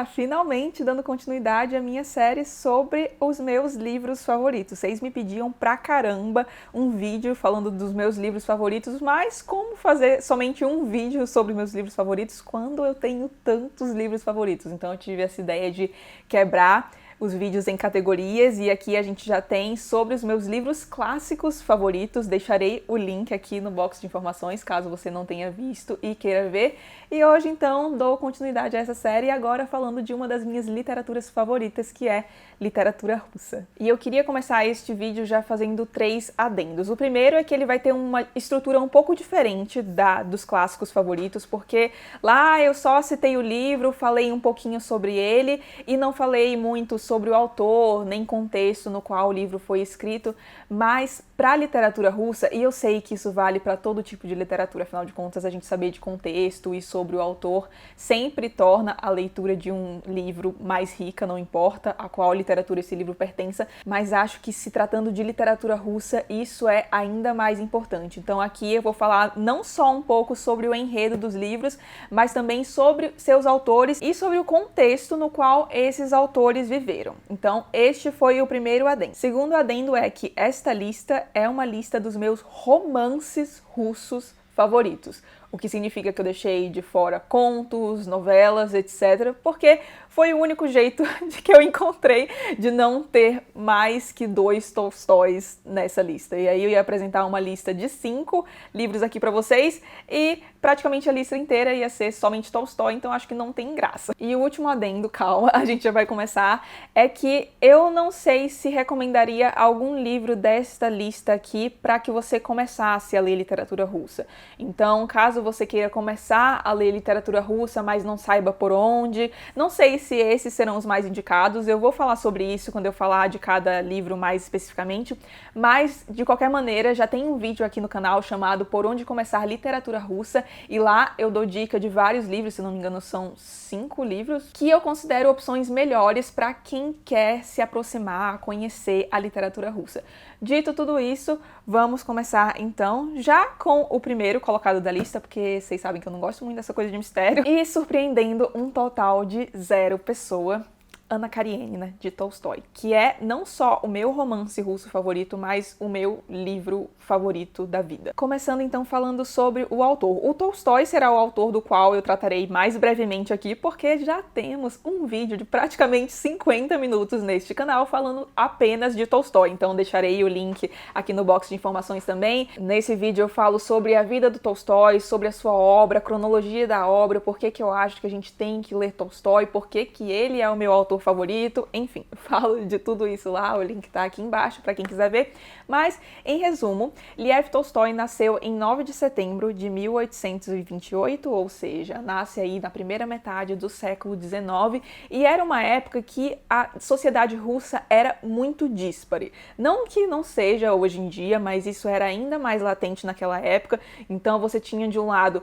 Finalmente dando continuidade à minha série sobre os meus livros favoritos. Vocês me pediam pra caramba um vídeo falando dos meus livros favoritos, mas como fazer somente um vídeo sobre meus livros favoritos quando eu tenho tantos livros favoritos? Então eu tive essa ideia de quebrar os vídeos em categorias e aqui a gente já tem sobre os meus livros clássicos favoritos. Deixarei o link aqui no box de informações, caso você não tenha visto e queira ver. E hoje, então, dou continuidade a essa série, agora falando de uma das minhas literaturas favoritas, que é literatura russa. E eu queria começar este vídeo já fazendo 3 adendos. O primeiro é que ele vai ter uma estrutura um pouco diferente dos clássicos favoritos, porque lá eu só citei o livro, falei um pouquinho sobre ele e não falei muito sobre o autor, nem contexto no qual o livro foi escrito, mas para a literatura russa, e eu sei que isso vale para todo tipo de literatura, afinal de contas a gente saber de contexto e sobre o autor sempre torna a leitura de um livro mais rica, não importa a qual literatura esse livro pertença, mas acho que se tratando de literatura russa, isso é ainda mais importante. Então aqui eu vou falar não só um pouco sobre o enredo dos livros, mas também sobre seus autores e sobre o contexto no qual esses autores viveram. Então este foi o primeiro adendo. O segundo adendo é que esta lista é uma lista dos meus romances russos favoritos, o que significa que eu deixei de fora contos, novelas, etc., porque foi o único jeito de que eu encontrei de não ter mais que 2 Tolstóis nessa lista. E aí eu ia apresentar uma lista de 5 livros aqui pra vocês e praticamente a lista inteira ia ser somente Tolstói, então acho que não tem graça. E o último adendo, calma, a gente já vai começar, é que eu não sei se recomendaria algum livro desta lista aqui para que você começasse a ler literatura russa. Então, caso você queira começar a ler literatura russa, mas não saiba por onde, não sei se esses serão os mais indicados, eu vou falar sobre isso quando eu falar de cada livro mais especificamente, mas de qualquer maneira já tem um vídeo aqui no canal chamado Por Onde Começar Literatura Russa, e lá eu dou dica de vários livros, se não me engano são 5 livros, que eu considero opções melhores para quem quer se aproximar, conhecer a literatura russa. Dito tudo isso, vamos começar então já com o primeiro colocado da lista, porque vocês sabem que eu não gosto muito dessa coisa de mistério, e surpreendendo um total de 0 pessoa, Anna Karenina, de Tolstói, que é não só o meu romance russo favorito, mas o meu livro favorito da vida. Começando então falando sobre o autor. O Tolstói será o autor do qual eu tratarei mais brevemente aqui, porque já temos um vídeo de praticamente 50 minutos neste canal falando apenas de Tolstói, então deixarei o link aqui no box de informações também. Nesse vídeo eu falo sobre a vida do Tolstói, sobre a sua obra, a cronologia da obra, por que eu acho que a gente tem que ler Tolstói, por que ele é o meu autor favorito, enfim, falo de tudo isso lá, o link tá aqui embaixo para quem quiser ver, mas em resumo, Lev Tolstói nasceu em 9 de setembro de 1828, ou seja, nasce aí na primeira metade do século XIX, e era uma época que a sociedade russa era muito díspare. Não que não seja hoje em dia, mas isso era ainda mais latente naquela época, então você tinha de um lado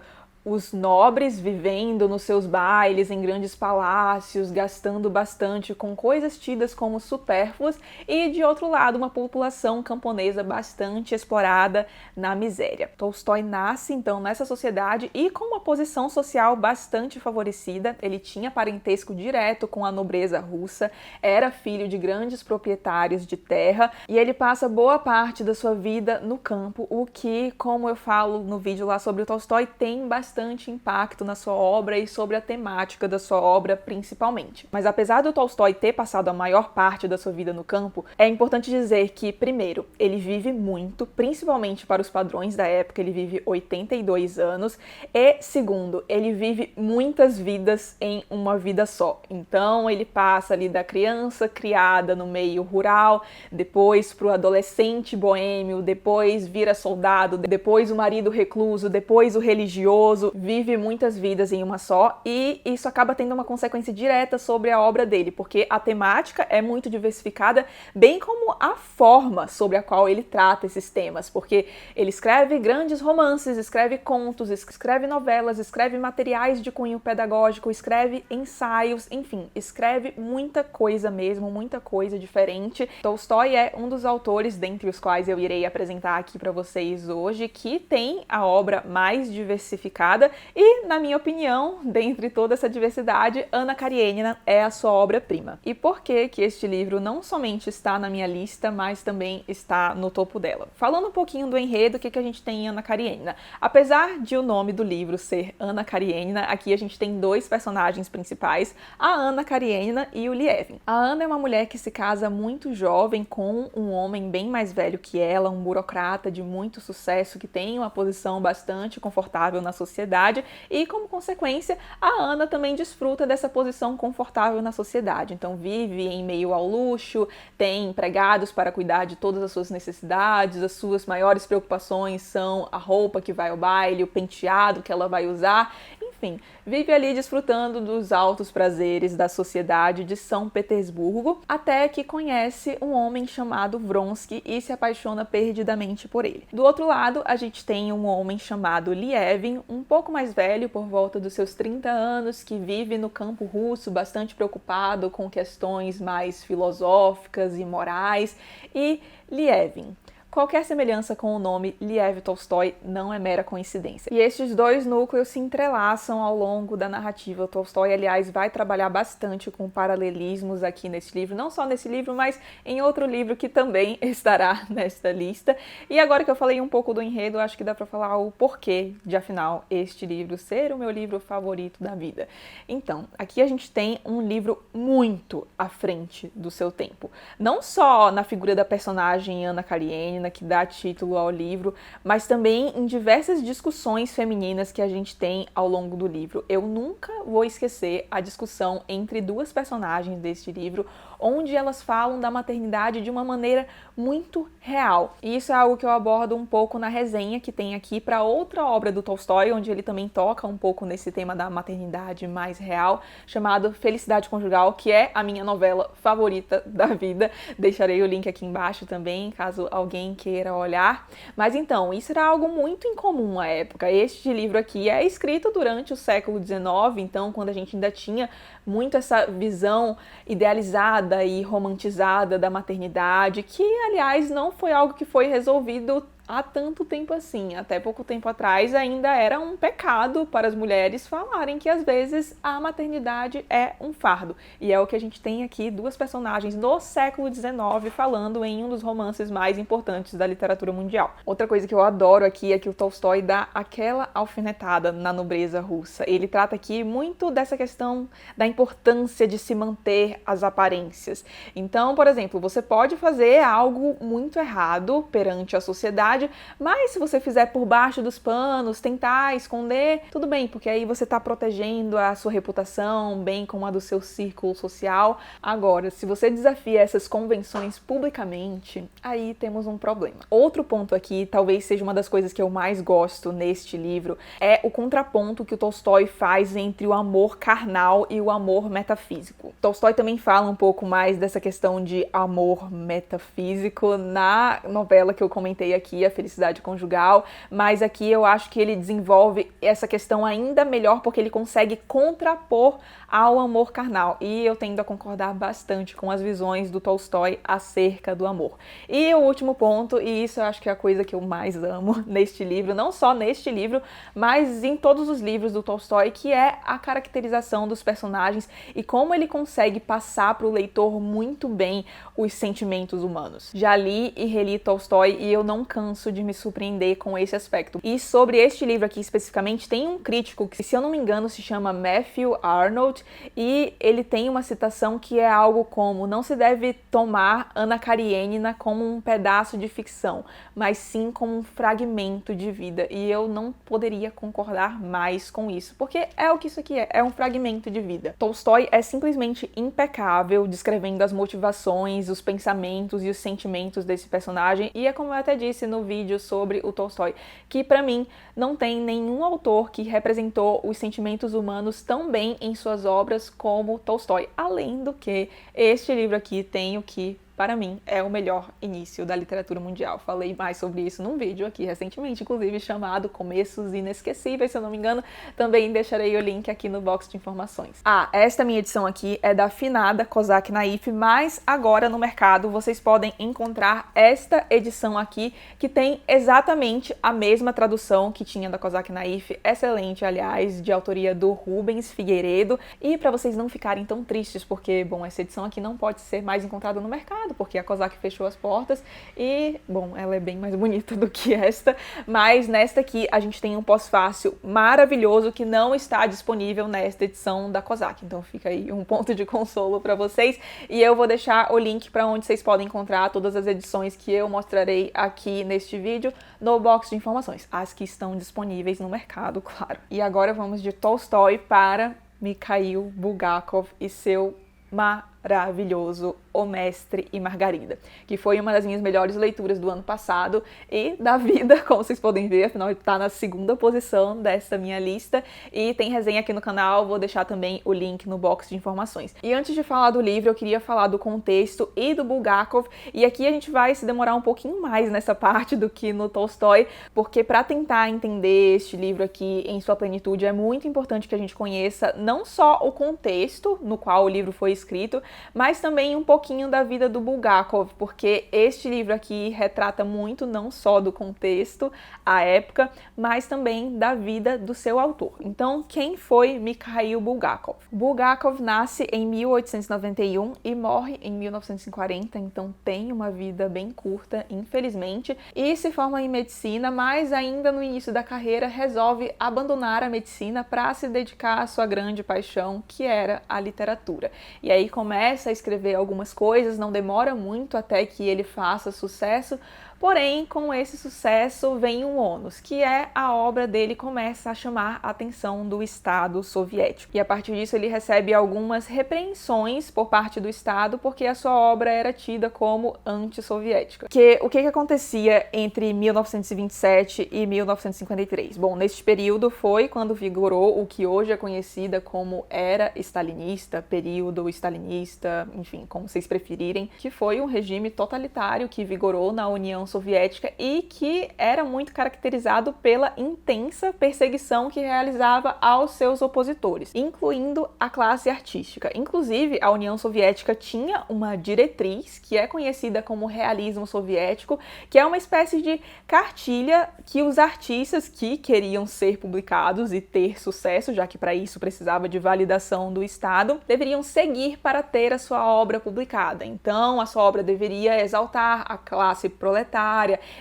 os nobres vivendo nos seus bailes em grandes palácios, gastando bastante com coisas tidas como supérfluas, e de outro lado uma população camponesa bastante explorada na miséria. Tolstói nasce então nessa sociedade e com uma posição social bastante favorecida. Ele tinha parentesco direto com a nobreza russa, era filho de grandes proprietários de terra e ele passa boa parte da sua vida no campo, o que, como eu falo no vídeo lá sobre o Tolstói, tem bastante impacto na sua obra e sobre a temática da sua obra principalmente. Mas apesar do Tolstói ter passado a maior parte da sua vida no campo, é importante dizer que, primeiro, ele vive muito, principalmente para os padrões da época, ele vive 82 anos, e segundo, ele vive muitas vidas em uma vida só. Então ele passa ali da criança criada no meio rural, depois para o adolescente boêmio, depois vira soldado, depois o marido recluso, depois o religioso, vive muitas vidas em uma só, e isso acaba tendo uma consequência direta sobre a obra dele, porque a temática é muito diversificada, bem como a forma sobre a qual ele trata esses temas, porque ele escreve grandes romances, escreve contos, escreve novelas, escreve materiais de cunho pedagógico, escreve ensaios, enfim, escreve muita coisa mesmo, muita coisa diferente. Tolstói é um dos autores, dentre os quais eu irei apresentar aqui para vocês hoje, que tem a obra mais diversificada complicada e, na minha opinião, dentre toda essa diversidade, Anna Karenina é a sua obra-prima. E por que que este livro não somente está na minha lista, mas também está no topo dela? Falando um pouquinho do enredo, o que a gente tem em Anna Karenina? Apesar de o nome do livro ser Anna Karenina, aqui a gente tem dois personagens principais, a Anna Karenina e o Lievin. A Anna é uma mulher que se casa muito jovem com um homem bem mais velho que ela, um burocrata de muito sucesso que tem uma posição bastante confortável na sociedade e, como consequência, a Anna também desfruta dessa posição confortável na sociedade. Então vive em meio ao luxo, tem empregados para cuidar de todas as suas necessidades, as suas maiores preocupações são a roupa que vai ao baile, o penteado que ela vai usar, enfim, vive ali desfrutando dos altos prazeres da sociedade de São Petersburgo, até que conhece um homem chamado Vronsky e se apaixona perdidamente por ele. Do outro lado, a gente tem um homem chamado Lievin, um pouco mais velho, por volta dos seus 30 anos, que vive no campo russo, bastante preocupado com questões mais filosóficas e morais, e Lievin. Qualquer semelhança com o nome Liev Tolstói não é mera coincidência. E estes dois núcleos se entrelaçam ao longo da narrativa. Tolstói, aliás, vai trabalhar bastante com paralelismos aqui nesse livro, não só nesse livro, mas em outro livro que também estará nesta lista. E agora que eu falei um pouco do enredo, acho que dá para falar o porquê de, afinal, este livro ser o meu livro favorito da vida. Então, aqui a gente tem um livro muito à frente do seu tempo. Não só na figura da personagem Anna Karenina, que dá título ao livro, mas também em diversas discussões femininas que a gente tem ao longo do livro. Eu nunca vou esquecer a discussão entre duas personagens deste livro, onde elas falam da maternidade de uma maneira muito real. E isso é algo que eu abordo um pouco na resenha que tem aqui para outra obra do Tolstói, onde ele também toca um pouco nesse tema da maternidade mais real, chamado Felicidade Conjugal, que é a minha novela favorita da vida. Deixarei o link aqui embaixo também, caso alguém queira olhar. Mas então, isso era algo muito incomum à época. Este livro aqui é escrito durante o século XIX, então quando a gente ainda tinha muito essa visão idealizada e romantizada da maternidade, que, aliás, não foi algo que foi resolvido há tanto tempo assim. Até pouco tempo atrás ainda era um pecado para as mulheres falarem que às vezes a maternidade é um fardo. E é o que a gente tem aqui, duas personagens no século XIX falando em um dos romances mais importantes da literatura mundial. Outra coisa que eu adoro aqui é que o Tolstói dá aquela alfinetada na nobreza russa. Ele trata aqui muito dessa questão da importância de se manter as aparências. Então, por exemplo, você pode fazer algo muito errado perante a sociedade, mas se você fizer por baixo dos panos, tentar esconder, tudo bem, porque aí você está protegendo a sua reputação, bem como a do seu círculo social. Agora, se você desafia essas convenções publicamente, aí temos um problema. Outro ponto aqui, talvez seja uma das coisas que eu mais gosto neste livro, é o contraponto que o Tolstói faz entre o amor carnal e o amor metafísico. Tolstói também fala um pouco mais dessa questão de amor metafísico na novela que eu comentei aqui, A Felicidade Conjugal, mas aqui eu acho que ele desenvolve essa questão ainda melhor porque ele consegue contrapor ao amor carnal, e eu tendo a concordar bastante com as visões do Tolstói acerca do amor. E o último ponto, e isso eu acho que é a coisa que eu mais amo neste livro, não só neste livro, mas em todos os livros do Tolstói, que é a caracterização dos personagens e como ele consegue passar para o leitor muito bem os sentimentos humanos. Já li e reli Tolstói e eu não canso de me surpreender com esse aspecto. E sobre este livro aqui especificamente, tem um crítico que, se eu não me engano, se chama Matthew Arnold, e ele tem uma citação que é algo como: não se deve tomar Anna Karenina como um pedaço de ficção, mas sim como um fragmento de vida. E eu não poderia concordar mais com isso, porque é o que isso aqui é um fragmento de vida. Tolstói é simplesmente impecável descrevendo as motivações, os pensamentos e os sentimentos desse personagem, e é como eu até disse no vídeo sobre o Tolstói, que pra mim não tem nenhum autor que representou os sentimentos humanos tão bem em suas obras como Tolstói. Além do que, este livro aqui tem o que para mim, é o melhor início da literatura mundial. Falei mais sobre isso num vídeo aqui recentemente, inclusive chamado Começos Inesquecíveis, se eu não me engano. Também deixarei o link aqui no box de informações. Esta minha edição aqui é da finada Kozak Naif, mas agora no mercado vocês podem encontrar esta edição aqui, que tem exatamente a mesma tradução que tinha da Kozak Naif, excelente, aliás, de autoria do Rubens Figueiredo. E para vocês não ficarem tão tristes, porque, bom, essa edição aqui não pode ser mais encontrada no mercado, porque a Kozak fechou as portas e, bom, ela é bem mais bonita do que esta, mas nesta aqui a gente tem um pós-fácil maravilhoso que não está disponível nesta edição da Kozak, então fica aí um ponto de consolo para vocês, e eu vou deixar o link para onde vocês podem encontrar todas as edições que eu mostrarei aqui neste vídeo no box de informações, as que estão disponíveis no mercado, claro. E agora vamos de Tolstói para Mikhail Bulgakov e seu maravilhoso O Mestre e Margarida, que foi uma das minhas melhores leituras do ano passado e da vida, como vocês podem ver, afinal está na segunda posição desta minha lista, e tem resenha aqui no canal, vou deixar também o link no box de informações. E antes de falar do livro, eu queria falar do contexto e do Bulgakov, e aqui a gente vai se demorar um pouquinho mais nessa parte do que no Tolstói, porque para tentar entender este livro aqui em sua plenitude, é muito importante que a gente conheça não só o contexto no qual o livro foi escrito, mas também um pouquinho da vida do Bulgakov, porque este livro aqui retrata muito não só do contexto, a época, mas também da vida do seu autor. Então, quem foi Mikhail Bulgakov? Bulgakov nasce em 1891 e morre em 1940, então tem uma vida bem curta, infelizmente, e se forma em medicina, mas ainda no início da carreira resolve abandonar a medicina para se dedicar à sua grande paixão, que era a literatura. E aí começa a escrever algumas coisas, não demora muito até que ele faça sucesso, porém, com esse sucesso vem um ônus, que é a obra dele começa a chamar a atenção do Estado soviético. E a partir disso ele recebe algumas repreensões por parte do Estado, porque a sua obra era tida como antissoviética. O que acontecia entre 1927 e 1953? Bom, neste período foi quando vigorou o que hoje é conhecida como era stalinista, período stalinista, enfim, como vocês preferirem, que foi um regime totalitário que vigorou na União Soviética e que era muito caracterizado pela intensa perseguição que realizava aos seus opositores, incluindo a classe artística. Inclusive, a União Soviética tinha uma diretriz que é conhecida como realismo soviético, que é uma espécie de cartilha que os artistas que queriam ser publicados e ter sucesso, já que para isso precisava de validação do Estado, deveriam seguir para ter a sua obra publicada. Então, a sua obra deveria exaltar a classe proletária,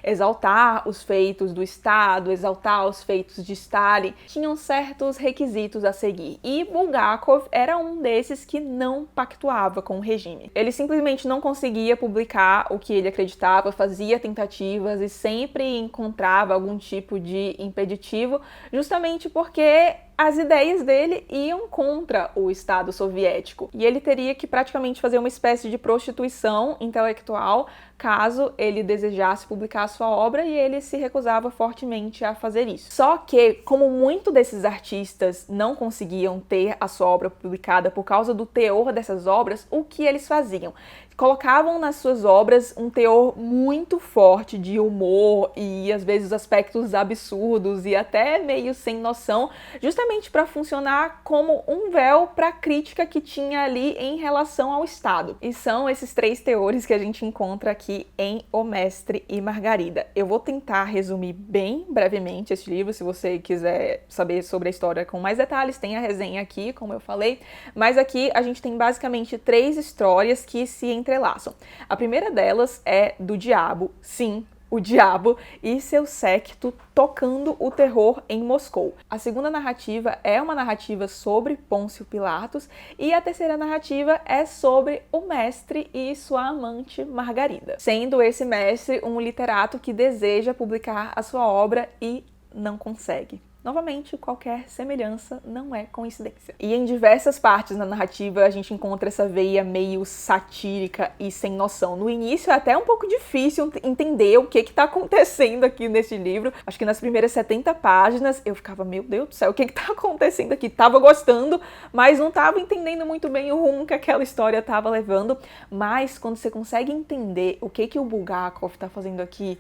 exaltar os feitos do Estado, exaltar os feitos de Stalin, tinham certos requisitos a seguir. E Bulgakov era um desses que não pactuava com o regime. Ele simplesmente não conseguia publicar o que ele acreditava, fazia tentativas e sempre encontrava algum tipo de impeditivo, justamente porque as ideias dele iam contra o Estado soviético. E ele teria que praticamente fazer uma espécie de prostituição intelectual caso ele desejasse publicar a sua obra, e ele se recusava fortemente a fazer isso. Só que, como muitos desses artistas não conseguiam ter a sua obra publicada por causa do teor dessas obras, o que eles faziam? Colocavam nas suas obras um teor muito forte de humor e às vezes aspectos absurdos e até meio sem noção, justamente para funcionar como um véu para a crítica que tinha ali em relação ao Estado. E são esses três teores que a gente encontra aqui em O Mestre e Margarida. Eu vou tentar resumir bem brevemente esse livro, se você quiser saber sobre a história com mais detalhes, tem a resenha aqui, como eu falei, mas aqui a gente tem basicamente três histórias que se entrelaçam. A primeira delas é do diabo, sim, o diabo e seu séquito tocando o terror em Moscou. A segunda narrativa é uma narrativa sobre Pôncio Pilatos e a terceira narrativa é sobre o mestre e sua amante Margarida, sendo esse mestre um literato que deseja publicar a sua obra e não consegue. Novamente, qualquer semelhança não é coincidência. E em diversas partes na narrativa a gente encontra essa veia meio satírica e sem noção. No início é até um pouco difícil entender o que tá acontecendo aqui nesse livro. Acho que nas primeiras 70 páginas eu ficava, meu Deus do céu, o que tá acontecendo aqui? Tava gostando, mas não tava entendendo muito bem o rumo que aquela história tava levando. Mas quando você consegue entender o que o Bulgakov tá fazendo aqui,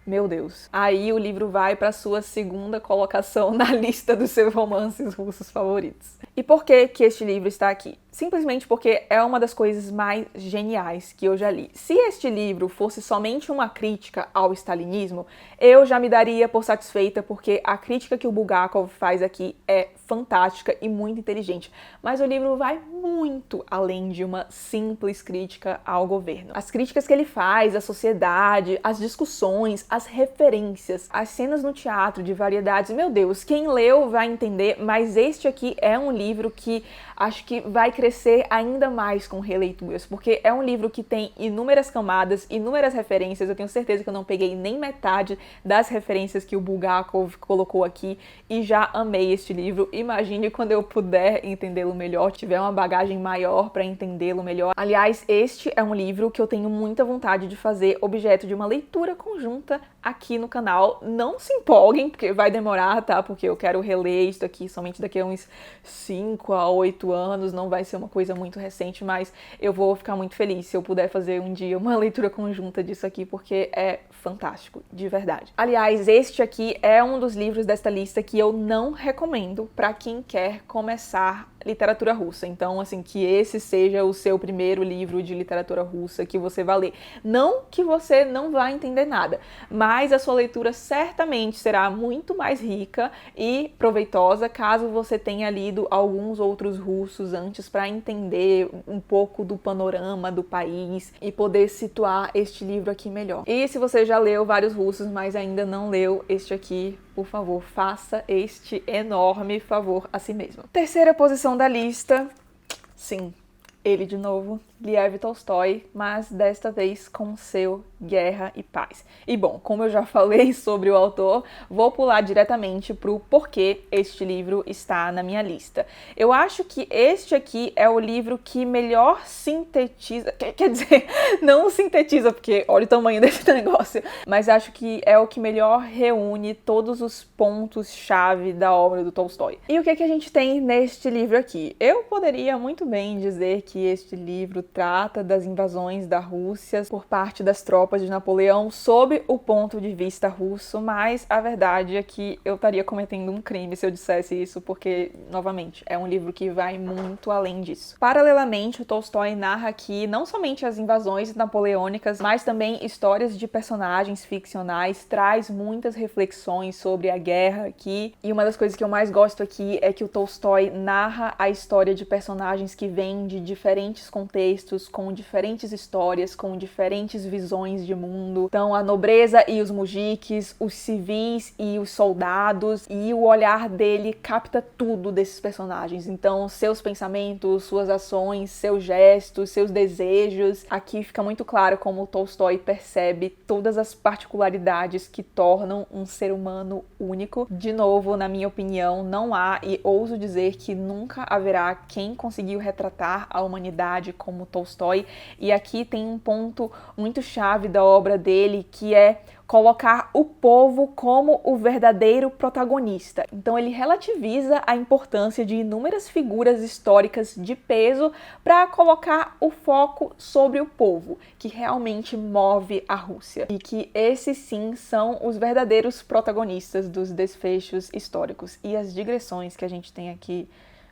meu Deus. Aí o livro vai para sua segunda colocação na lista dos seus romances russos favoritos. E por que este livro está aqui? Simplesmente porque é uma das coisas mais geniais que eu já li. Se este livro fosse somente uma crítica ao stalinismo, eu já me daria por satisfeita, porque a crítica que o Bulgakov faz aqui é fantástica e muito inteligente. Mas o livro vai muito além de uma simples crítica ao governo. As críticas que ele faz à sociedade, as discussões, as referências, as cenas no teatro de variedades, meu Deus, quem leu vai entender, mas este aqui é um livro que acho que vai crescer ainda mais com releituras, porque é um livro que tem inúmeras camadas, inúmeras referências. Eu tenho certeza que eu não peguei nem metade das referências que o Bulgakov colocou aqui e já amei este livro. Imagine quando eu puder entendê-lo melhor, tiver uma bagagem maior para entendê-lo melhor. Aliás, este é um livro que eu tenho muita vontade de fazer objeto de uma leitura conjunta aqui no canal. Não se empolguem, porque vai demorar, tá? Porque eu quero reler isso aqui somente daqui a uns 5 a 8 anos, não vai ser uma coisa muito recente, mas eu vou ficar muito feliz se eu puder fazer um dia uma leitura conjunta disso aqui, porque é fantástico, de verdade. Aliás, este aqui é um dos livros desta lista que eu não recomendo para quem quer começar literatura russa. Então, assim, que esse seja o seu primeiro livro de literatura russa que você vai ler. Não que você não vai entender nada, mas a sua leitura certamente será muito mais rica e proveitosa caso você tenha lido alguns outros russos antes para entender um pouco do panorama do país e poder situar este livro aqui melhor. E se você já leu vários russos, mas ainda não leu este aqui, por favor, faça este enorme favor a si mesmo. Terceira posição da lista, sim, ele de novo, Lev Tolstói, mas desta vez com seu Guerra e Paz. E bom, como eu já falei sobre o autor, vou pular diretamente pro porquê este livro está na minha lista. Eu acho que este aqui é o livro que melhor sintetiza, quer dizer, não sintetiza, porque olha o tamanho desse negócio, mas acho que é o que melhor reúne todos os pontos-chave da obra do Tolstói. E o que a gente tem neste livro aqui? Eu poderia muito bem dizer que este livro trata das invasões da Rússia por parte das tropas de Napoleão sob o ponto de vista russo, mas a verdade é que eu estaria cometendo um crime se eu dissesse isso, porque, novamente, é um livro que vai muito além disso. Paralelamente, o Tolstói narra aqui não somente as invasões napoleônicas, mas também histórias de personagens ficcionais, traz muitas reflexões sobre a guerra aqui, e uma das coisas que eu mais gosto aqui é que o Tolstói narra a história de personagens que vêm de diferentes contextos, com diferentes histórias, com diferentes visões de mundo. Então, a nobreza e os mujiques, os civis e os soldados, e o olhar dele capta tudo desses personagens. Então, seus pensamentos, suas ações, seus gestos, seus desejos. Aqui fica muito claro como o Tolstói percebe todas as particularidades que tornam um ser humano único. De novo, na minha opinião, não há, e ouso dizer que nunca haverá quem conseguiu retratar a humanidade como Tolstói, e aqui tem um ponto muito chave da obra dele, que é colocar o povo como o verdadeiro protagonista. Então ele relativiza a importância de inúmeras figuras históricas de peso para colocar o foco sobre o povo, que realmente move a Rússia. E que esses sim são os verdadeiros protagonistas dos desfechos históricos. E as digressões que a gente tem aqui,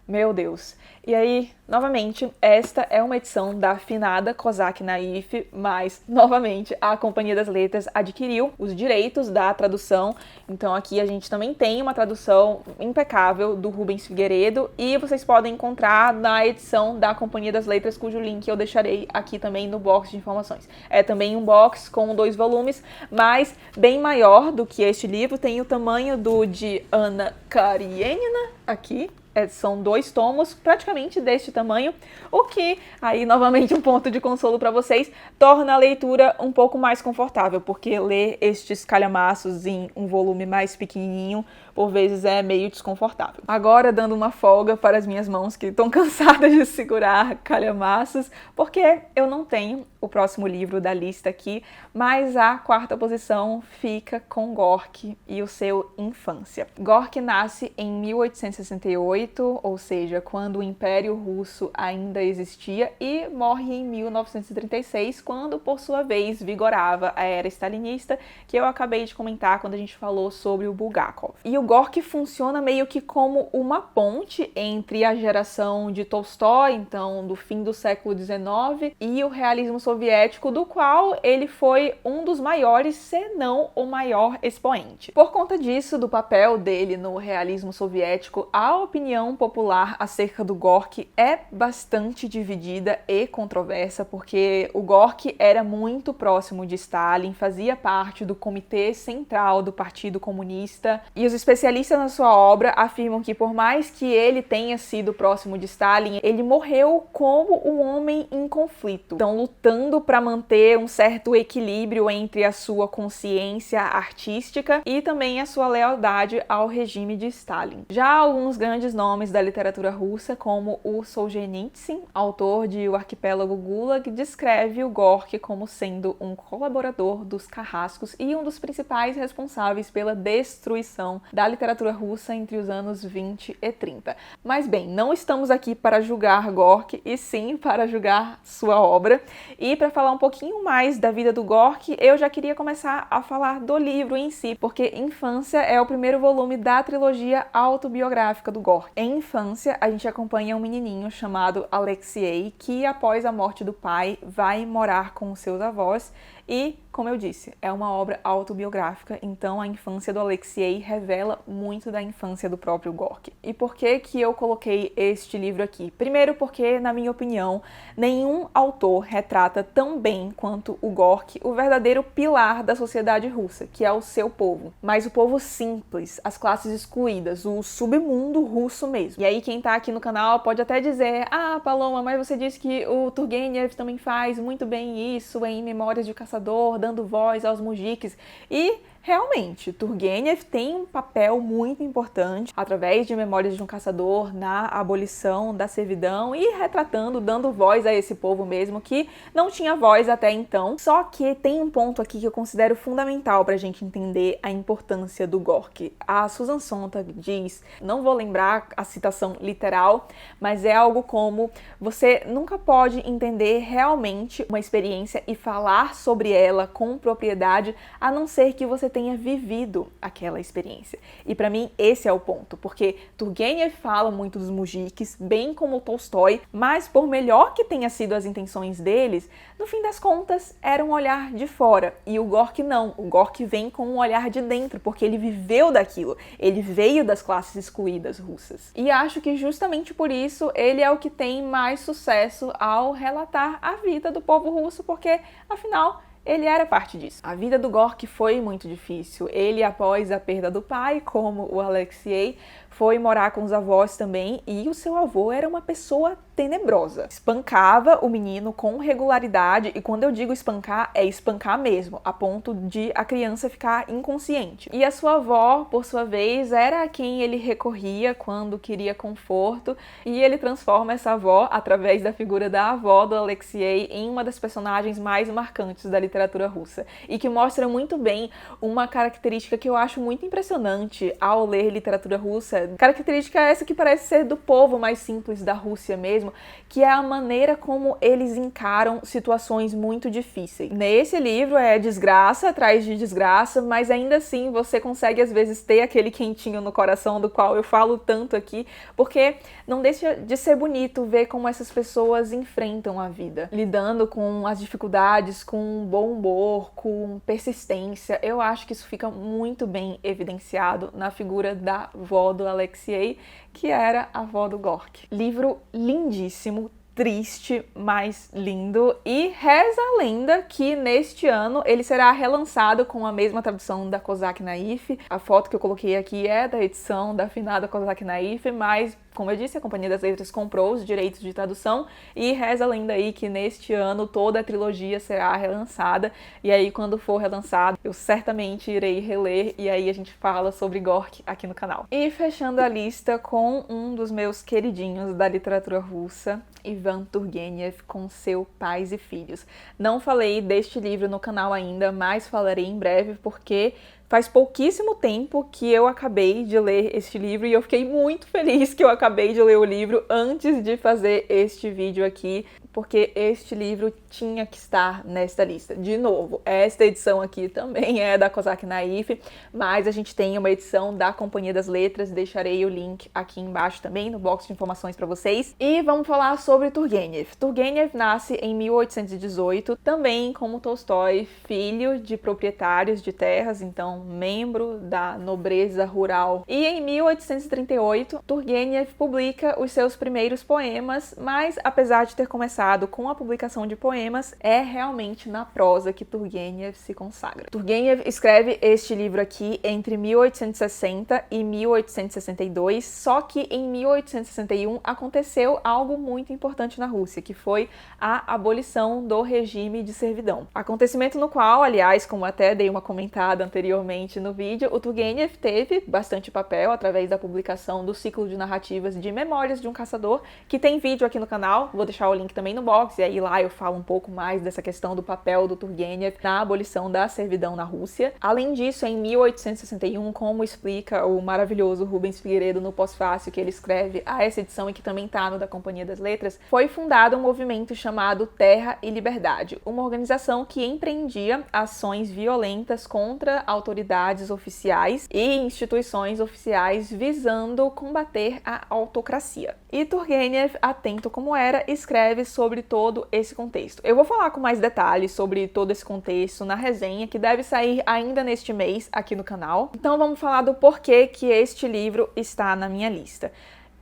meu Deus. E aí, novamente, esta é uma edição da afinada Kozak Naif, mas, novamente, a Companhia das Letras adquiriu os direitos da tradução. Então aqui a gente também tem uma tradução impecável do Rubens Figueiredo, e vocês podem encontrar na edição da Companhia das Letras, cujo link eu deixarei aqui também no box de informações. É também um box com 2 volumes, mas bem maior do que este livro, tem o tamanho do de Anna Karenina aqui. São 2 tomos, praticamente deste tamanho, o que, aí novamente um ponto de consolo para vocês, torna a leitura um pouco mais confortável, porque ler estes calhamaços em um volume mais pequenininho por vezes é meio desconfortável. Agora, dando uma folga para as minhas mãos que estão cansadas de segurar calhamaços, porque eu não tenho o próximo livro da lista aqui, mas a quarta posição fica com Gorky e o seu Infância. Gorky nasce em 1868, ou seja, quando o Império Russo ainda existia, e morre em 1936, quando, por sua vez, vigorava a era stalinista, que eu acabei de comentar quando a gente falou sobre o Bulgakov. E o Gorky funciona meio que como uma ponte entre a geração de Tolstói, então do fim do século XIX, e o realismo soviético, do qual ele foi um dos maiores, se não o maior expoente. Por conta disso, do papel dele no realismo soviético, a opinião popular acerca do Gorky é bastante dividida e controversa, porque o Gorky era muito próximo de Stalin, fazia parte do comitê central do Partido Comunista, e os especialistas na sua obra afirmam que, por mais que ele tenha sido próximo de Stalin, ele morreu como um homem em conflito, então lutando para manter um certo equilíbrio entre a sua consciência artística e também a sua lealdade ao regime de Stalin. Já alguns grandes nomes da literatura russa, como o Solzhenitsyn, autor de O Arquipélago Gulag, descreve o Gorky como sendo um colaborador dos carrascos e um dos principais responsáveis pela destruição da literatura russa entre os anos 20 e 30. Mas bem, não estamos aqui para julgar Gorky, e sim para julgar sua obra. E para falar um pouquinho mais da vida do Gorky, eu já queria começar a falar do livro em si, porque Infância é o primeiro volume da trilogia autobiográfica do Gorky. Em Infância, a gente acompanha um menininho chamado Alexei, que após a morte do pai, vai morar com os seus avós e, como eu disse, é uma obra autobiográfica, então a infância do Alexei revela muito da infância do próprio Gorky. E por que que eu coloquei este livro aqui? Primeiro porque, na minha opinião, nenhum autor retrata tão bem quanto o Gorky o verdadeiro pilar da sociedade russa, que é o seu povo. Mas o povo simples, as classes excluídas, o submundo russo mesmo. E aí quem tá aqui no canal pode até dizer: ah, Paloma, mas você disse que o Turgenev também faz muito bem isso em Memórias de Caçador, dando voz aos mujiques. E realmente, Turgenev tem um papel muito importante através de Memórias de um Caçador na abolição da servidão e retratando, dando voz a esse povo mesmo que não tinha voz até então. Só que tem um ponto aqui que eu considero fundamental para a gente entender a importância do Gorky. A Susan Sontag diz, não vou lembrar a citação literal, mas é algo como: você nunca pode entender realmente uma experiência e falar sobre ela com propriedade, a não ser que você tenha vivido aquela experiência. E para mim esse é o ponto, porque Turgenev fala muito dos mujiques, bem como Tolstói, mas por melhor que tenha sido as intenções deles, no fim das contas era um olhar de fora, e o Gorky não. O Gorky vem com um olhar de dentro, porque ele viveu daquilo, ele veio das classes excluídas russas. E acho que justamente por isso ele é o que tem mais sucesso ao relatar a vida do povo russo, porque afinal ele era parte disso. A vida do Gorky foi muito difícil. Ele, após a perda do pai, como o Alexei, foi morar com os avós também, e o seu avô era uma pessoa tenebrosa. Espancava o menino com regularidade, e quando eu digo espancar, é espancar mesmo, a ponto de a criança ficar inconsciente. E a sua avó, por sua vez, era a quem ele recorria quando queria conforto, e ele transforma essa avó, através da figura da avó do Alexei, em uma das personagens mais marcantes da literatura russa, e que mostra muito bem uma característica que eu acho muito impressionante ao ler literatura russa. Característica essa que parece ser do povo mais simples da Rússia mesmo, que é a maneira como eles encaram situações muito difíceis. Nesse livro é desgraça atrás de desgraça, mas ainda assim você consegue às vezes ter aquele quentinho no coração do qual eu falo tanto aqui, porque não deixa de ser bonito ver como essas pessoas enfrentam a vida, lidando com as dificuldades, com bom humor, com persistência. Eu acho que isso fica muito bem evidenciado na figura da avó do Alexei, que era a avó do Gorky. Livro lindíssimo, triste, mas lindo, e reza a lenda que neste ano ele será relançado com a mesma tradução da Kozak Naif. A foto que eu coloquei aqui é da edição da afinada Kozak Naif, mas Como eu disse, a Companhia das Letras comprou os direitos de tradução e reza a lenda aí que neste ano toda a trilogia será relançada. E aí, quando for relançado, eu certamente irei reler e aí a gente fala sobre Gorky aqui no canal. E fechando a lista com um dos meus queridinhos da literatura russa, Ivan Turgenev, com seu Pais e Filhos. Não falei deste livro no canal ainda, mas falarei em breve porque faz pouquíssimo tempo que eu acabei de ler este livro e eu fiquei muito feliz que eu acabei de ler o livro antes de fazer este vídeo aqui, porque este livro tinha que estar nesta lista. De novo, esta edição aqui também é da Kozak Naif, mas a gente tem uma edição da Companhia das Letras, deixarei o link aqui embaixo também no box de informações para vocês. E vamos falar sobre Turgenev. Turgenev nasce em 1818, também como Tolstói, filho de proprietários de terras, então membro da nobreza rural. E em 1838, Turgenev publica os seus primeiros poemas, mas apesar de ter começado com a publicação de poemas, é realmente na prosa que Turgenev se consagra. Turgenev escreve este livro aqui entre 1860 e 1862, só que em 1861 aconteceu algo muito importante na Rússia, que foi a abolição do regime de servidão. Acontecimento no qual, aliás, como até dei uma comentada anteriormente no vídeo, o Turgenev teve bastante papel através da publicação do ciclo de narrativas de Memórias de um Caçador, que tem vídeo aqui no canal, vou deixar o link também no box, e aí lá eu falo um pouco mais dessa questão do papel do Turgenev na abolição da servidão na Rússia. Além disso, em 1861, como explica o maravilhoso Rubens Figueiredo no pós-fácil que ele escreve a essa edição e que também tá no da Companhia das Letras, foi fundado um movimento chamado Terra e Liberdade, uma organização que empreendia ações violentas contra autoridades oficiais e instituições oficiais visando combater a autocracia. E Turgenev, atento como era, escreve sobre todo esse contexto. Eu vou falar com mais detalhes sobre todo esse contexto na resenha, que deve sair ainda neste mês aqui no canal. Então vamos falar do porquê que este livro está na minha lista.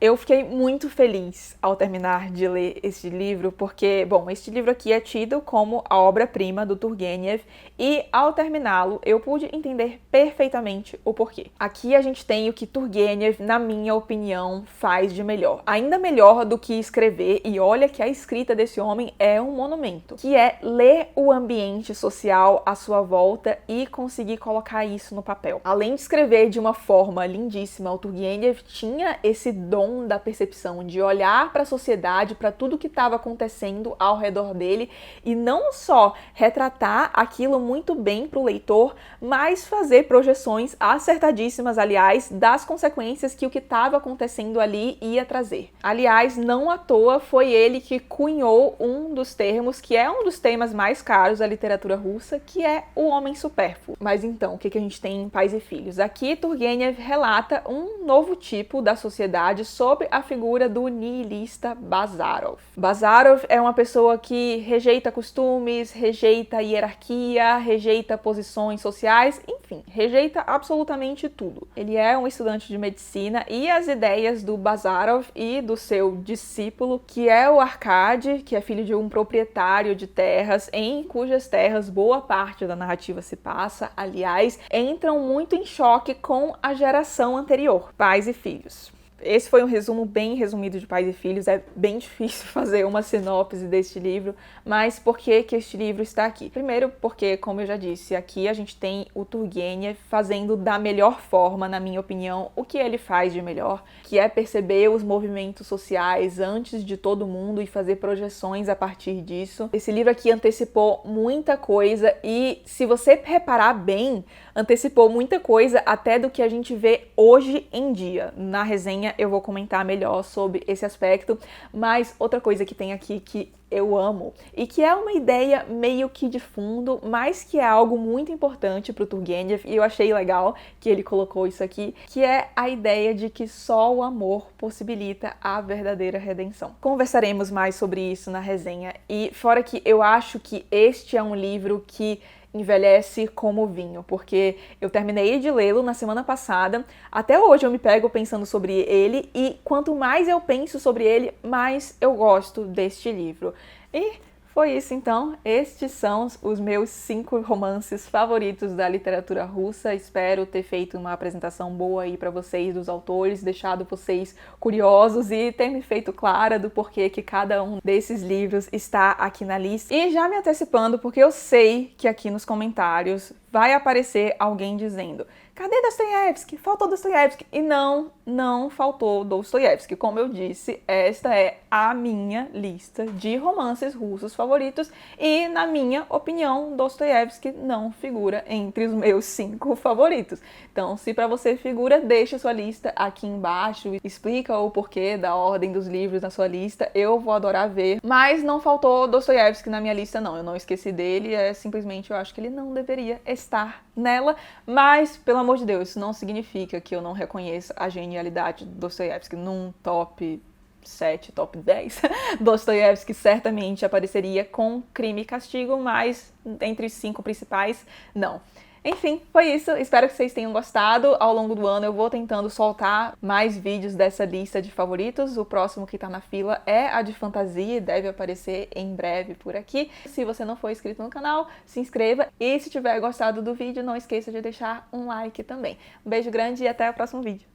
Eu fiquei muito feliz ao terminar de ler este livro, porque, bom, este livro aqui é tido como a obra-prima do Turgenev e, ao terminá-lo, eu pude entender perfeitamente o porquê. Aqui a gente tem o que Turgenev, na minha opinião, faz de melhor. Ainda melhor do que escrever, e olha que a escrita desse homem é um monumento, que é ler o ambiente social à sua volta e conseguir colocar isso no papel. Além de escrever de uma forma lindíssima, o Turgenev tinha esse dom da percepção de olhar para a sociedade, para tudo que estava acontecendo ao redor dele e não só retratar aquilo muito bem para o leitor, mas fazer projeções acertadíssimas, aliás, das consequências que o que estava acontecendo ali ia trazer. Aliás, não à toa foi ele que cunhou um dos termos que é um dos temas mais caros da literatura russa, que é o homem supérfluo. Mas então, o que a gente tem em Pais e Filhos? Aqui, Turgenev relata um novo tipo da sociedade sobre a figura do nihilista Bazarov. Bazarov é uma pessoa que rejeita costumes, rejeita hierarquia, rejeita posições sociais, enfim, rejeita absolutamente tudo. Ele é um estudante de medicina e as ideias do Bazarov e do seu discípulo, que é o Arkady, que é filho de um proprietário de terras, em cujas terras boa parte da narrativa se passa, aliás, entram muito em choque com a geração anterior, Pais e Filhos. Esse foi um resumo bem resumido de Pais e Filhos, é bem difícil fazer uma sinopse deste livro, mas por que este livro está aqui? Primeiro porque, como eu já disse, aqui a gente tem o Turgenev fazendo da melhor forma, na minha opinião, o que ele faz de melhor, que é perceber os movimentos sociais antes de todo mundo e fazer projeções a partir disso. Esse livro aqui antecipou muita coisa e, se você reparar bem, antecipou muita coisa até do que a gente vê hoje em dia. Na resenha eu vou comentar melhor sobre esse aspecto, mas outra coisa que tem aqui que eu amo e que é uma ideia meio que de fundo, mas que é algo muito importante para o Turgenev, e eu achei legal que ele colocou isso aqui, que é a ideia de que só o amor possibilita a verdadeira redenção. Conversaremos mais sobre isso na resenha, e fora que eu acho que este é um livro que envelhece como vinho, porque eu terminei de lê-lo na semana passada, até hoje eu me pego pensando sobre ele, e quanto mais eu penso sobre ele, mais eu gosto deste livro. E Foi isso então, estes são os meus 5 romances favoritos da literatura russa. Espero ter feito uma apresentação boa aí para vocês dos autores, deixado vocês curiosos e ter me feito clara do porquê que cada um desses livros está aqui na lista. E já me antecipando, porque eu sei que aqui nos comentários vai aparecer alguém dizendo: cadê Dostoiévski? Faltou Dostoiévski. E não faltou Dostoiévski. Como eu disse, esta é a minha lista de romances russos favoritos e, na minha opinião, Dostoiévski não figura entre os meus 5 favoritos. Então, se para você figura, deixa sua lista aqui embaixo, explica o porquê da ordem dos livros na sua lista, eu vou adorar ver. Mas não faltou Dostoiévski na minha lista, não. Eu não esqueci dele, simplesmente eu acho que ele não deveria estar nela, mas, pelo amor de Deus, isso não significa que eu não reconheça a genialidade de Dostoiévski num top 7, top 10. Dostoiévski certamente apareceria com Crime e Castigo, mas entre os 5 principais, não. Enfim, foi isso. Espero que vocês tenham gostado. Ao longo do ano eu vou tentando soltar mais vídeos dessa lista de favoritos. O próximo que tá na fila é a de fantasia e deve aparecer em breve por aqui. Se você não for inscrito no canal, se inscreva. E se tiver gostado do vídeo, não esqueça de deixar um like também. Um beijo grande e até o próximo vídeo.